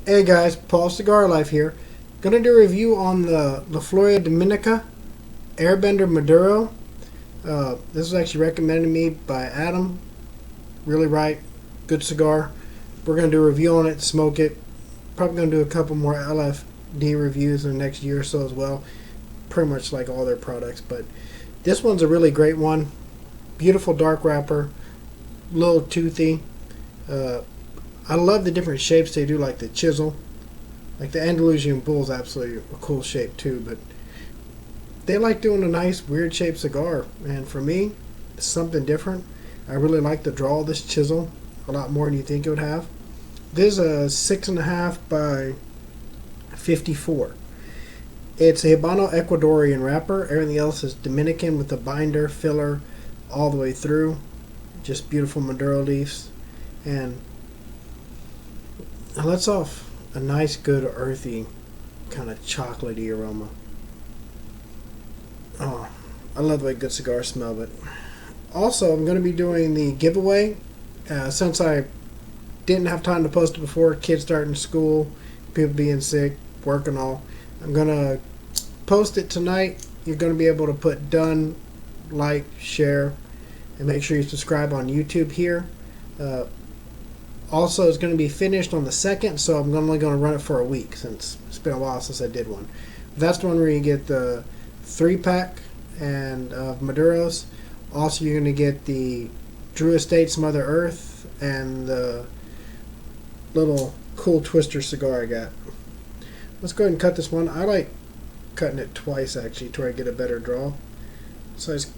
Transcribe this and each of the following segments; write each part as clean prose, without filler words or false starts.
Hey guys, Paul Cigar Life here. Gonna do a review on the Flor Dominicana Bender Maduro. This was actually recommended to me by Adam. Really right, good cigar. We're gonna do a review on it, smoke it. Probably gonna do a couple more LFD reviews in the next year or so as well. Pretty much like all their products, but this one's a really great one. Beautiful dark wrapper, little toothy. I love the different shapes they do, like the chisel. Like the Andalusian Bull is absolutely a cool shape too, but they like doing a nice weird shaped cigar, and for me, it's something different. I really like the draw of this chisel a lot more than you think it would have. This is a 6.5 by 54. It's a Habano Ecuadorian wrapper. Everything else is Dominican with the binder, filler, all the way through. Just beautiful Maduro leaves. And it lets off a nice, good, earthy, kind of chocolatey aroma. Oh, I love the way good cigars smell. But also, I'm going to be doing the giveaway. Since I didn't have time to post it before, kids starting school, people being sick, work and all, I'm going to post it tonight. You're going to be able to put done, like, share, and make sure you subscribe on YouTube here. Also, it's going to be finished on the 2nd, so I'm only going to run it for a week since it's been a while since I did one. That's the one where you get the 3-pack and of Maduros. Also, you're going to get the Drew Estates Mother Earth and the little cool twister cigar I got. Let's go ahead and cut this one. I like cutting it twice actually to where I get a better draw. So I just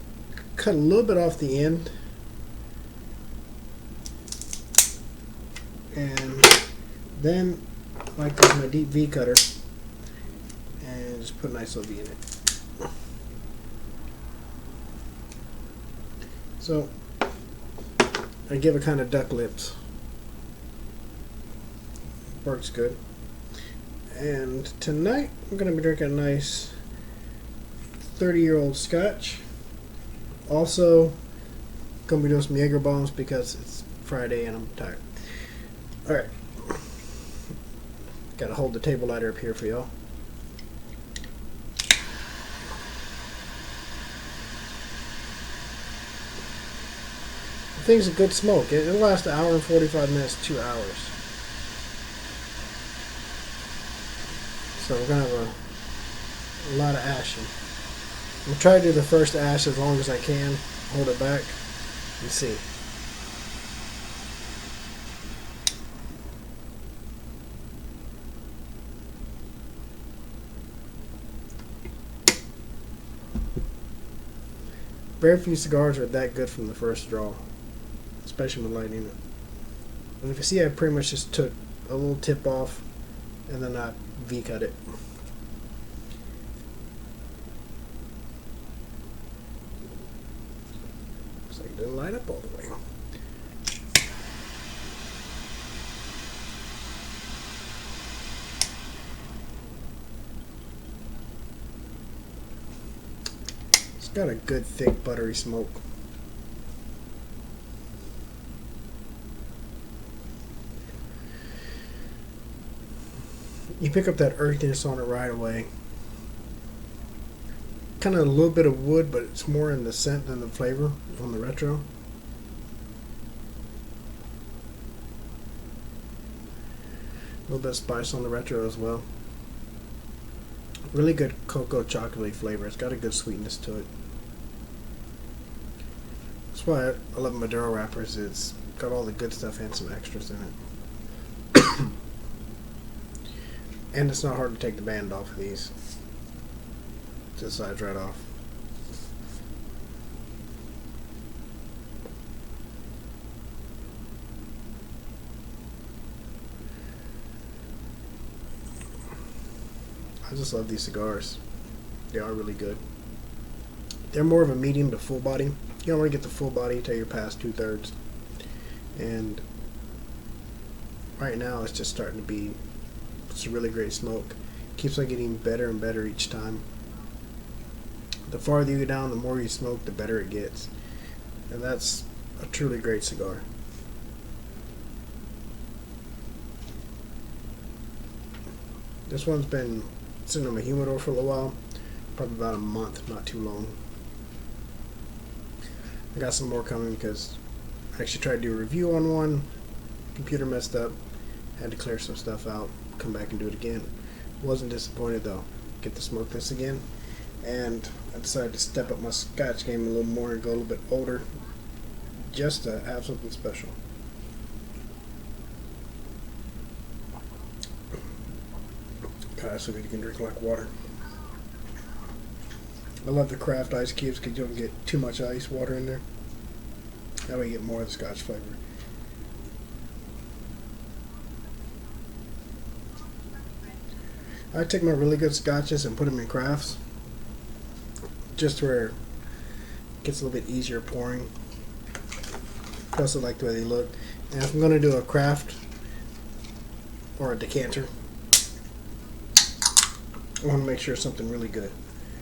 cut a little bit off the end. And then I like to use my deep V cutter and just put a nice little V in it. So I give it kind of duck lips. Works good. And tonight I'm going to be drinking a nice 30-year-old Scotch. Also going to be doing some Jaeger bombs because it's Friday and I'm tired. Alright. Gotta hold the table lighter up here for y'all. The thing's a good smoke. It'll last an hour and 45 minutes, 2 hours. So we're gonna have a lot of ashing. I'm gonna try to do the first ash as long as I can. Hold it back and see. Very few cigars are that good from the first draw, especially when lighting it. And if you see, I pretty much just took a little tip off and then I V-cut it. Looks like it didn't light up all the way. It's got a good thick buttery smoke. You pick up that earthiness on it right away. Kind of a little bit of wood, but it's more in the scent than the flavor on the retro. A little bit of spice on the retro as well. Really good cocoa chocolatey flavor. It's got a good sweetness to it. That's why I love Maduro wrappers. It's got all the good stuff and some extras in it. And it's not hard to take the band off of these. Just slides right off. I just love these cigars. They are really good. They're more of a medium to full body. You don't want to get the full body until you're past 2/3. And right now it's just starting to be, it's a really great smoke. Keeps on getting better and better each time. The farther you go down, the more you smoke, the better it gets. And that's a truly great cigar. This one's been sitting in my humidor for a little while, probably about a month, not too long. I got some more coming because I actually tried to do a review on one. Computer messed up, had to clear some stuff out, come back and do it again. Wasn't disappointed though. Get to smoke this again, and I decided to step up my Scotch game a little more and go a little bit older, just to have something special. God, so good you can drink like water. I love the craft ice cubes because you don't get too much ice water in there. That way you get more of the Scotch flavor. I take my really good Scotches and put them in crafts, just where it gets a little bit easier pouring. Plus I like the way they look. And if I'm going to do a craft or a decanter, I want to make sure it's something really good.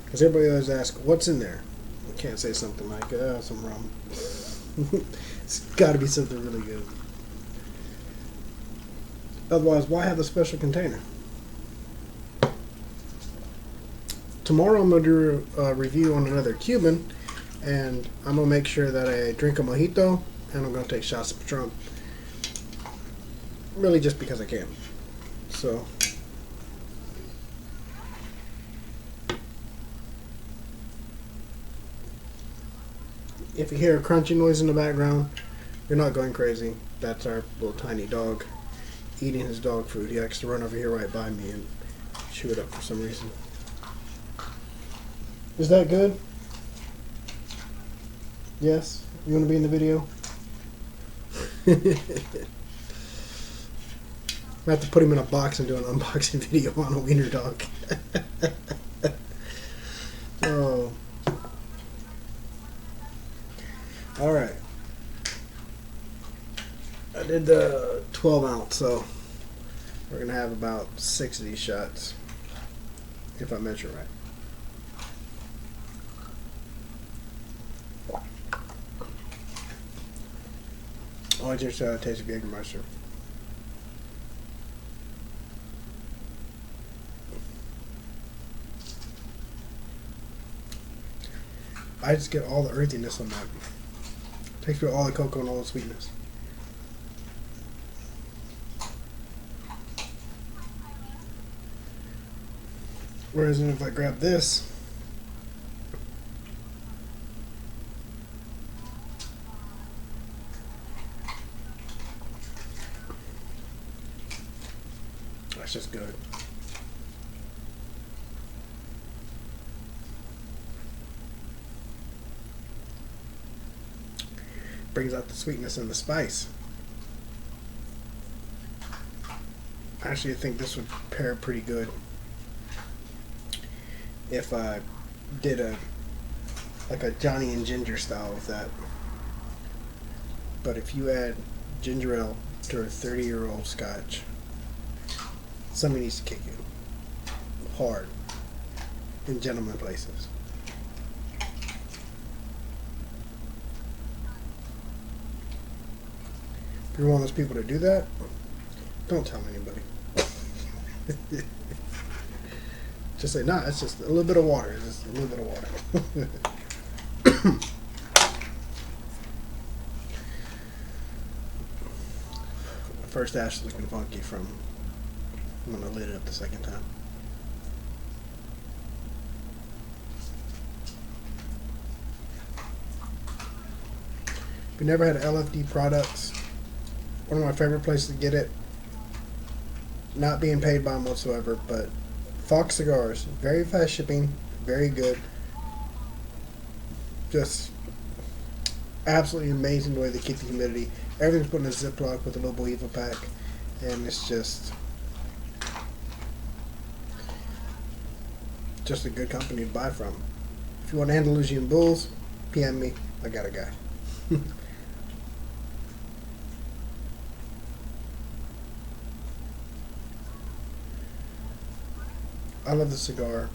Because everybody always asks, what's in there? I can't say something like, some rum. It's got to be something really good. Otherwise, why have a special container? Tomorrow I'm going to do a review on another Cuban, and I'm going to make sure that I drink a mojito, and I'm going to take shots of Patron. Really just because I can. So... if you hear a crunchy noise in the background, you're not going crazy. That's our little tiny dog eating his dog food. He likes to run over here right by me and chew it up for some reason. Is that good? Yes? You want to be in the video? I have to put him in a box and do an unboxing video on a wiener dog. Oh. Alright. I did the 12 ounce, so we're going to have about 6 of these shots, if I measure right. Oh, I just tasted Jägermeister. I just get all the earthiness on that. Takes me all the cocoa and all the sweetness. Whereas if I grab this, that's just good. Brings out the sweetness and the spice. Actually, I think this would pair pretty good if I did a Johnny and Ginger style with that. But if you add ginger ale to a 30-year-old Scotch, somebody needs to kick you hard in gentleman places. If you're one of those people that do that, don't tell anybody. Just say, nah, it's just a little bit of water. It's just a little bit of water. First ash is looking funky from when I lit it up the second time. If you never had LFD products, one of my favorite places to get it, not being paid by them whatsoever, but Fox Cigars, very fast shipping, very good. Just absolutely amazing the way they keep the humidity. Everything's put in a Ziploc with a little Boeva pack, and it's just a good company to buy from. If you want Andalusian Bulls, PM me. I got a guy. I love the cigar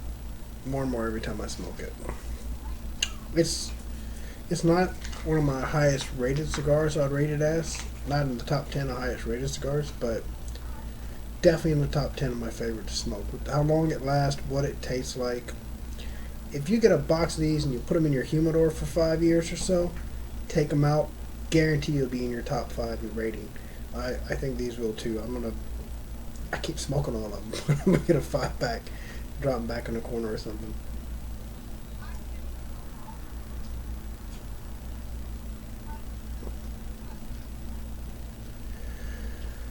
more and more every time I smoke it. It's not one of my highest rated cigars I'd rate it as. Not in the top 10 of highest rated cigars, but definitely in the top 10 of my favorite to smoke. With how long it lasts, what it tastes like. If you get a box of these and you put them in your humidor for 5 years or so, take them out, guarantee you'll be in your top 5 in rating. I think these will too. I keep smoking all of them. I'm gonna get a 5-pack, drop them back in the corner or something.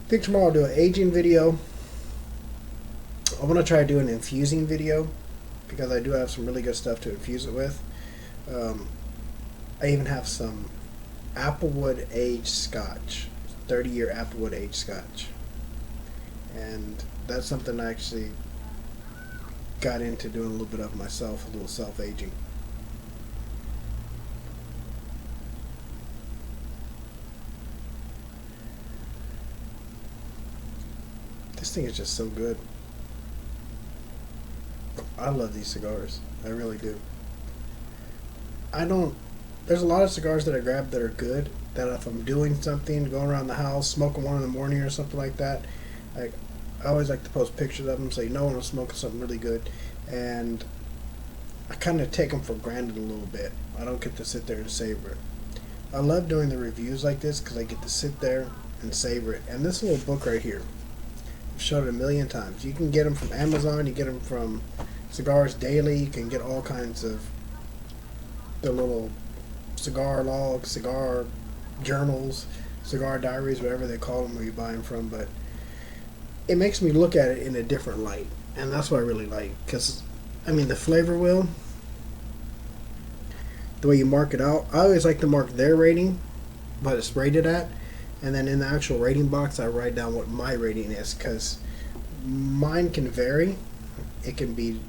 I think tomorrow I'll do an aging video. I want to try to do an infusing video because I do have some really good stuff to infuse it with. I even have some applewood aged scotch, 30-year applewood aged scotch, and that's something I actually got into doing a little bit of myself, a little self-aging. This thing is just so good. I love these cigars. I really do. There's a lot of cigars that I grab that are good, that if I'm doing something, going around the house, smoking one in the morning or something like that, I always like to post pictures of them so you know when I'm smoking something really good. And I kind of take them for granted a little bit. I don't get to sit there and savor it. I love doing the reviews like this because I get to sit there and savor it. And this little book right here, I've showed it a million times. You can get them from Amazon, you get them from Cigars Daily, you can get all kinds of the little cigar logs, cigar journals, cigar diaries, whatever they call them where you buy them from, but it makes me look at it in a different light, and that's what I really like, because I mean the flavor wheel, the way you mark it out, I always like to mark their rating, what it's rated at, and then in the actual rating box I write down what my rating is, because mine can vary. It can be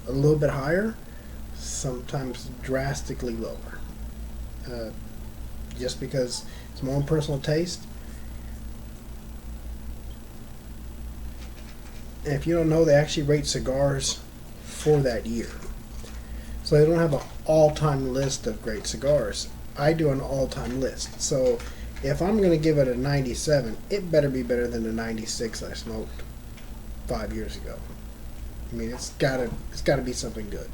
a little bit higher, sometimes drastically lower, just because it's my own personal taste. And if you don't know, they actually rate cigars for that year, so they don't have an all-time list of great cigars. I do an all-time list, so if I'm going to give it a 97, it better be better than the 96 I smoked 5 years ago. I mean, it's gotta be something good.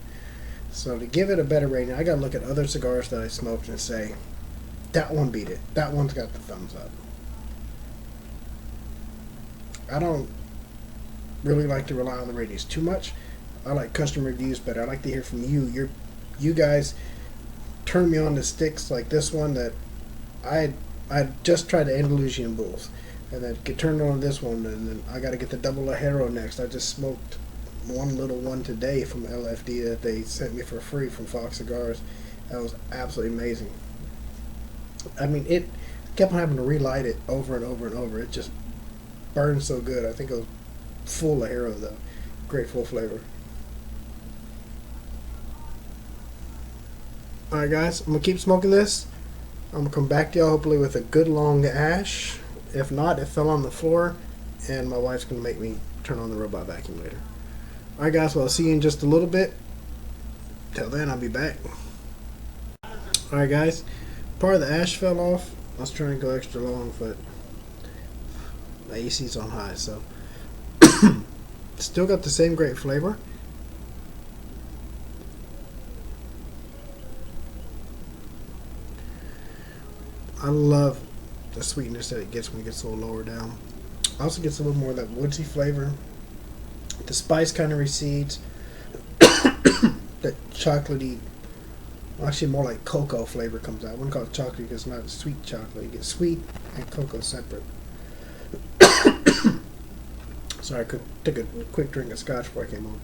So to give it a better rating, I gotta look at other cigars that I smoked and say, that one beat it. That one's got the thumbs up. I don't really like to rely on the ratings too much. I like custom reviews better. I like to hear from you. You guys turn me on to sticks like this one that I just tried the Andalusian Bulls, and then get turned on to this one, and then I got to get the double Lajero next. I just smoked one little one today from LFD that they sent me for free from Fox Cigars. That was absolutely amazing. I mean, it kept on having to relight it over and over and over. It just burned so good. I think it was full Lajero though. Great full flavor. Alright guys, I'm going to keep smoking this. I'm going to come back to y'all hopefully with a good long ash. If not, it fell on the floor, and my wife's going to make me turn on the robot vacuum later. Alright guys, well I'll see you in just a little bit. Till then, I'll be back. Alright guys, part of the ash fell off. I was trying to go extra long, but the AC's on high, so still got the same great flavor. I love the sweetness that it gets when it gets a little lower down. Also gets a little more of that woodsy flavor. The spice kind of recedes. That chocolatey, well, actually more like cocoa flavor comes out. I wouldn't call it chocolate because it's not sweet chocolate. You get sweet and cocoa separate. Sorry, I could take a quick drink of scotch before I came on.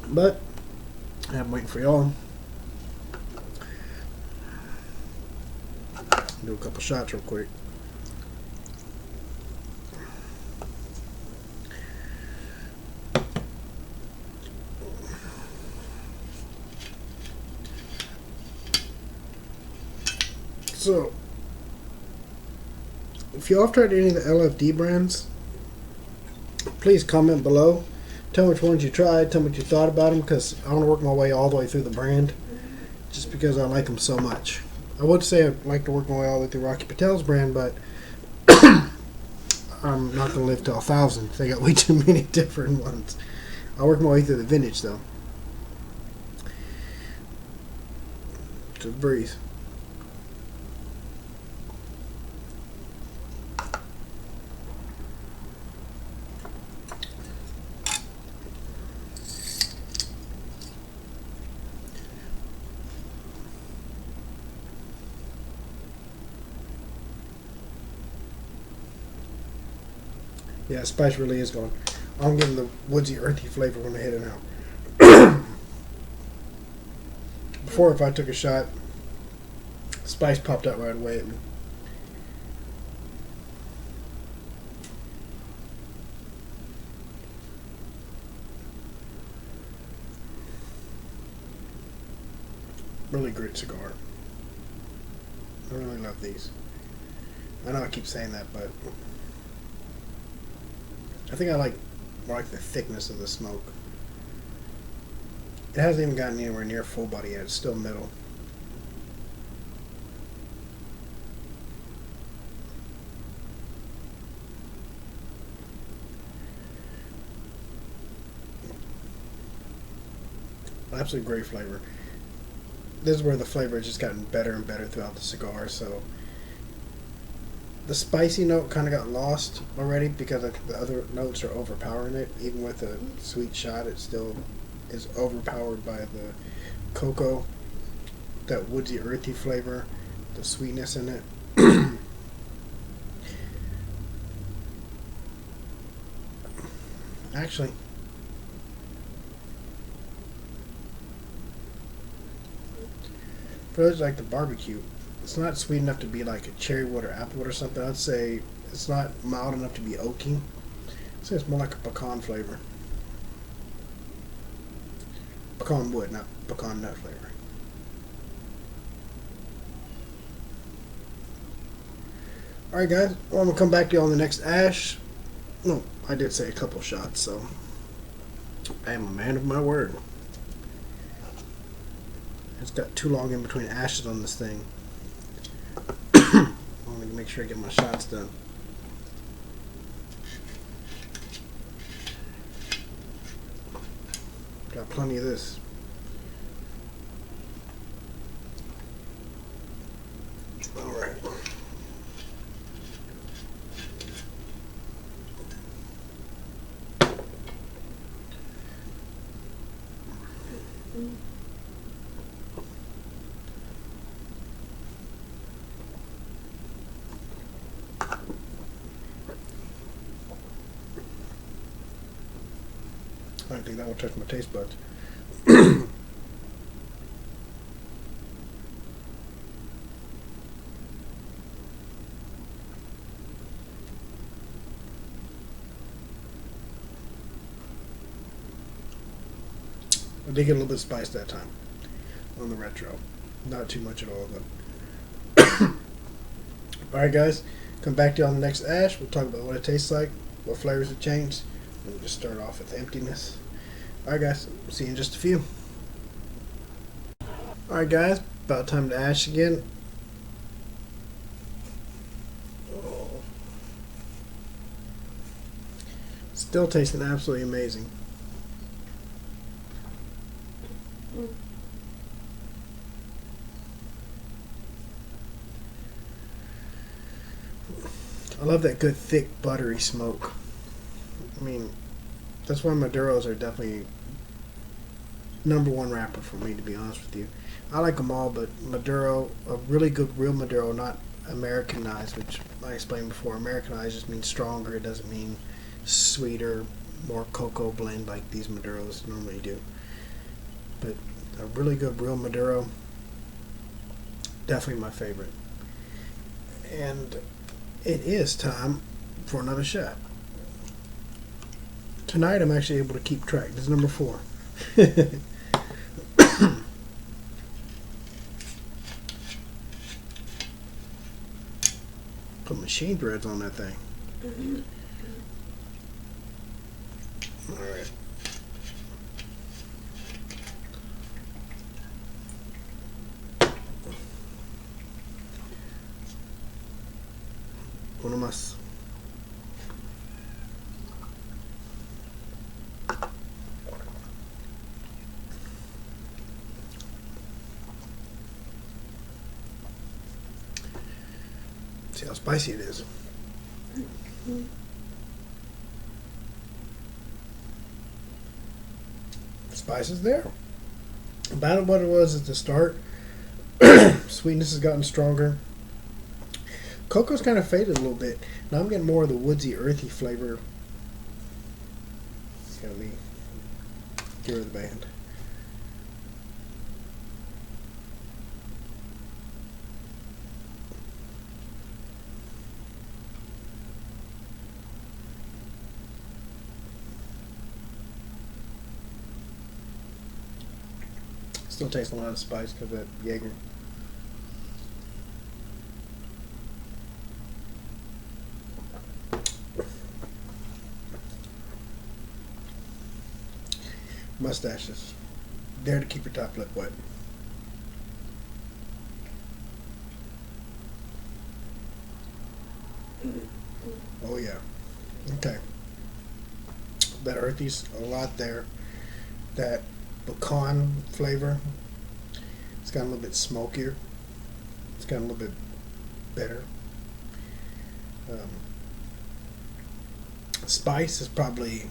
But I'm waiting for y'all. Do a couple shots real quick. So, if y'all have tried any of the LFD brands, please comment below. Tell me which ones you tried. Tell me what you thought about them, because I want to work my way all the way through the brand, just because I like them so much. I would say I'd like to work my way all the way through Rocky Patel's brand, but I'm not going to live to 1,000. They got way too many different ones. I'll work my way through the vintage, though. Just breathe. Yeah, spice really is gone. I'm getting the woodsy, earthy flavor when I hit it out. Before, if I took a shot, spice popped out right away at me. Really great cigar. I really love these. I know I keep saying that, but I think I like the thickness of the smoke. It hasn't even gotten anywhere near full body yet. It's still middle. Absolutely great flavor. This is where the flavor has just gotten better and better throughout the cigar. So the spicy note kind of got lost already because the other notes are overpowering it. Even with a sweet shot, it still is overpowered by the cocoa, that woodsy, earthy flavor, the sweetness in it. Actually, for those like the barbecue, it's not sweet enough to be like a cherry wood or apple wood or something. I'd say it's not mild enough to be oaky. I'd say it's more like a pecan flavor. Pecan wood, not pecan nut flavor. Alright guys, well, I'm going to come back to you on the next ash. No, I did say a couple shots, so I am a man of my word. It's got too long in between ashes on this thing. I want to make sure I get my shots done. Got plenty of this. Alright. I don't think that will touch my taste buds. I did get a little bit of spice that time on the retro. Not too much at all, though. Alright, guys. Come back to you on the next ash. We'll talk about what it tastes like, what flavors have changed. And we'll just start off with emptiness. Alright, guys. See you in just a few. Alright, guys. About time to ash again. Still tasting absolutely amazing. I love that good, thick, buttery smoke. I mean, that's why Maduros are definitely #1 wrapper for me, to be honest with you. I like them all, but Maduro, a really good real Maduro, not Americanized, which I explained before. Americanized just means stronger. It doesn't mean sweeter, more cocoa blend like these Maduros normally do. But a really good real Maduro, definitely my favorite. And it is time for another shot. Tonight I'm actually able to keep track. This is number 4. Put machine threads on that thing. Alright. Uno más. See how spicy it is. Spice is there. About what it was at the start. Sweetness has gotten stronger. Cocoa's kind of faded a little bit. Now I'm getting more of the woodsy, earthy flavor. It's gonna be Gear of the Band. Still tastes a lot of spice because of that Jaeger. Mustaches. Dare to keep your top lip wet. Oh yeah. Okay. That earthy's a lot there. That pecan flavor. It's got a little bit smokier. It's got a little bit better. Spice is probably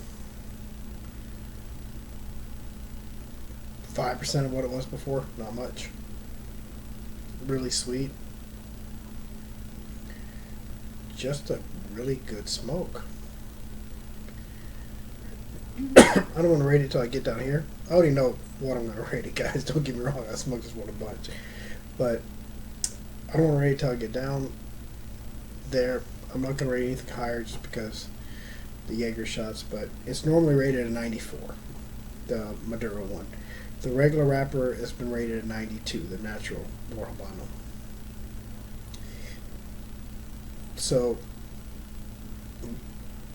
5% of what it was before. Not much. Really sweet. Just a really good smoke. I don't want to rate it till I get down here. I already know what I'm going to rate it, guys. Don't get me wrong. I smoke this one a bunch. But I don't want to rate it till I get down there. I'm not going to rate anything higher just because the Jaeger shots. But it's normally rated at 94, the Maduro one. The regular wrapper has been rated at 92, the natural Ecuador Habano. So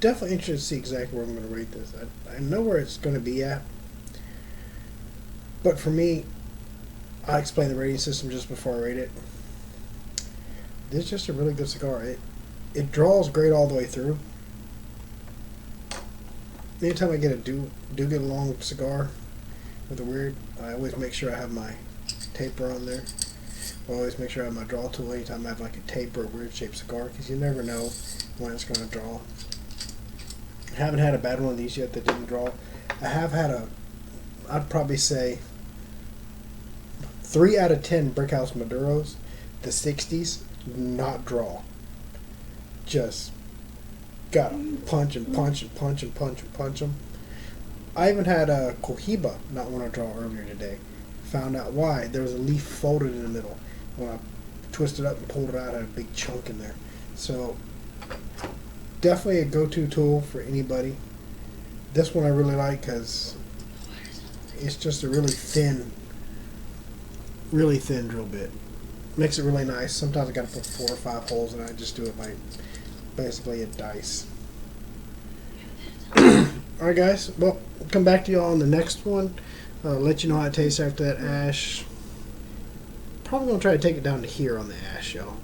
definitely interested to see exactly where I'm going to rate this. I know where it's going to be at, but for me, I explained the rating system just before I rate it. This is just a really good cigar. It draws great all the way through. Anytime I get a do get along cigar with a weird, I always make sure I have my taper on there. I always make sure I have my draw tool anytime I have like a taper or a weird shaped cigar, because you never know when it's going to draw. I haven't had a bad one of these yet that didn't draw. I have had I'd probably say 3 out of 10 Brickhouse Maduros, the 60s, not draw. Just gotta punch and punch and punch and punch and punch them. I even had a Cohiba not want to draw earlier today. Found out why. There was a leaf folded in the middle. When I twisted up and pulled it out, I had a big chunk in there. So definitely a go-to tool for anybody. This one I really like because it's just a really thin drill bit. Makes it really nice. Sometimes I got to put 4 or 5 holes in it. I just do it by basically a dice. Alright guys, well, come back to y'all on the next one. Let you know how it tastes after that ash. Probably going to try to take it down to here on the ash, y'all.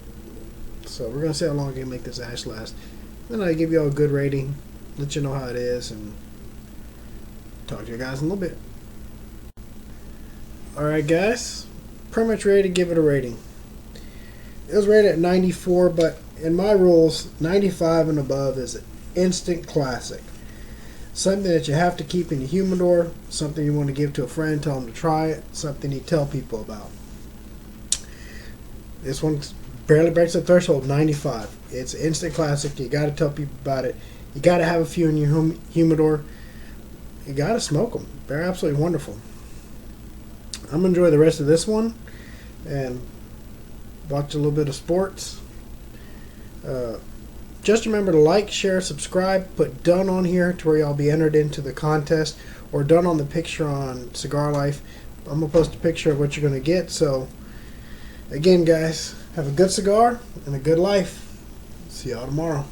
So we're going to see how long I can make this ash last. Then I give y'all a good rating, let you know how it is, and talk to you guys in a little bit. Alright guys, pretty much ready to give it a rating. It was rated at 94, but in my rules, 95 and above is an instant classic. Something that you have to keep in your humidor, something you want to give to a friend, tell them to try it, something you tell people about. This one barely breaks the threshold, 95. It's an instant classic. You got to tell people about it. You got to have a few in your humidor. You got to smoke them. They're absolutely wonderful. I'm going to enjoy the rest of this one and watch a little bit of sports. Just remember to like, share, subscribe, put done on here to where y'all be entered into the contest, or done on the picture on Cigar Life. I'm going to post a picture of what you're going to get. So, again, guys, have a good cigar and a good life. See y'all tomorrow.